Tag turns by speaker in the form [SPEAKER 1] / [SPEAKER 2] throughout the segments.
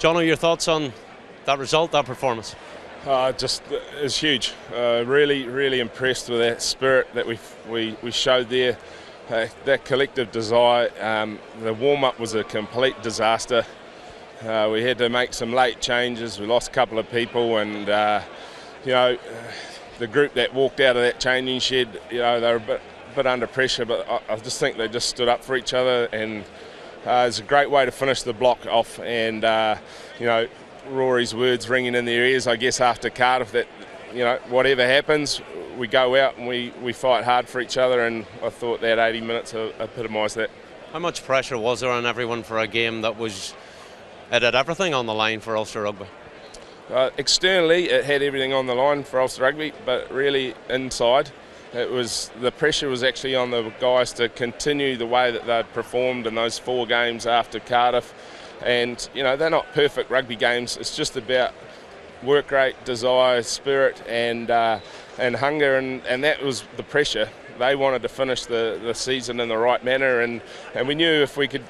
[SPEAKER 1] Jono, your thoughts on that result, that performance?
[SPEAKER 2] Just it's huge. Really impressed with that spirit that we showed there. That collective desire. The warm-up was a complete disaster. We had to make some late changes. We lost a couple of people, and the group that walked out of that changing shed, they were a bit under pressure, but I just think they just stood up for each other, and it's a great way to finish the block off. And Rory's words ringing in their ears, I guess, after Cardiff, that whatever happens, we go out and we fight hard for each other, and I thought that 80 minutes epitomised that.
[SPEAKER 1] How much pressure was there on everyone for a game that it had everything on the line for Ulster Rugby?
[SPEAKER 2] Externally, it had everything on the line for Ulster Rugby, but really inside, the pressure was actually on the guys to continue the way that they'd performed in those 4 games after Cardiff. And they're not perfect rugby games. It's just about work rate, desire, spirit, and hunger, and that was the pressure. They wanted to finish the season in the right manner, and we knew if we could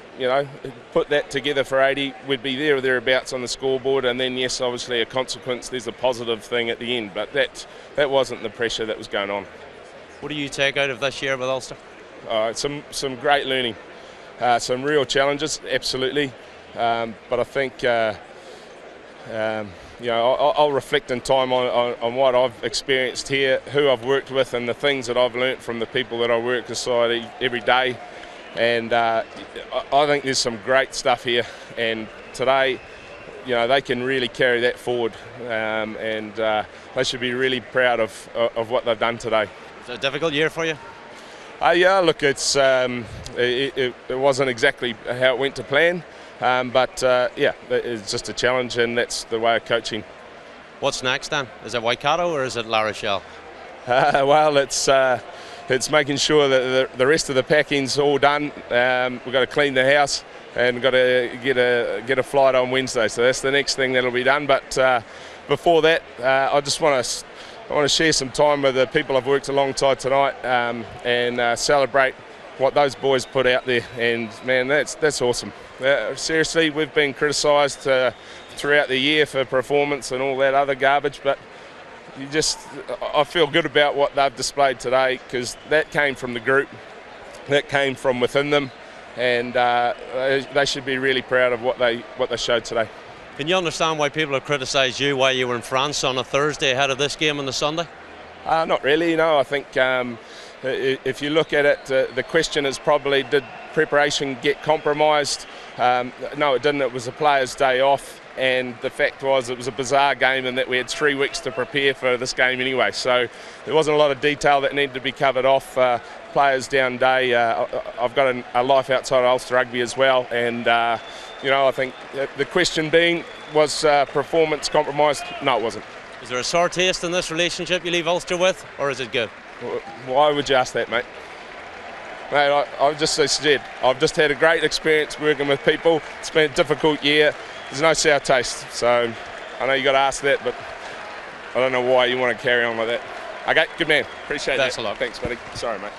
[SPEAKER 2] put that together for 80, we'd be there or thereabouts on the scoreboard. And then, yes, obviously a consequence, there's a positive thing at the end, but that wasn't the pressure that was going on.
[SPEAKER 1] What do you take out of this year with Ulster?
[SPEAKER 2] Some great learning, some real challenges, absolutely. But I think I'll reflect in time on what I've experienced here, who I've worked with, and the things that I've learnt from the people that I work beside every day. And I think there's some great stuff here. And today, they can really carry that forward, and they should be really proud of what they've done today.
[SPEAKER 1] Is it a difficult year for you?
[SPEAKER 2] Yeah, look, it wasn't exactly how it went to plan. But it's just a challenge, and that's the way of coaching.
[SPEAKER 1] What's next then? Is it Waikato or is it La Rochelle?
[SPEAKER 2] Well, it's making sure that the rest of the packing's all done. We've got to clean the house, and we've got to get a flight on Wednesday. So that's the next thing that'll be done. But before that, I just want to share some time with the people I've worked alongside tonight, and celebrate what those boys put out there. And man, that's awesome. Seriously, we've been criticised throughout the year for performance and all that other garbage, but I feel good about what they've displayed today, because that came from the group, that came from within them, and they should be really proud of what they showed today.
[SPEAKER 1] Can you understand why people have criticised you while you were in France on a Thursday ahead of this game on the Sunday?
[SPEAKER 2] Not really, no. I think if you look at it, the question is probably, did preparation get compromised? No, it didn't. It was a player's day off, and the fact was it was a bizarre game in that we had 3 weeks to prepare for this game anyway. So there wasn't a lot of detail that needed to be covered off. Players down day. I've got a life outside of Ulster Rugby as well, and I think the question being, was performance compromised? No, it wasn't.
[SPEAKER 1] Is there a sour taste in this relationship you leave Ulster with, or is it good?
[SPEAKER 2] Why would you ask that, mate? Mate, I've just said, I've just had a great experience working with people. It's been a difficult year. There's no sour taste. So I know you got to ask that, but I don't know why you want to carry on like that. Okay, good man. Appreciate that.
[SPEAKER 1] Thanks a lot.
[SPEAKER 2] Thanks, buddy. Sorry, mate.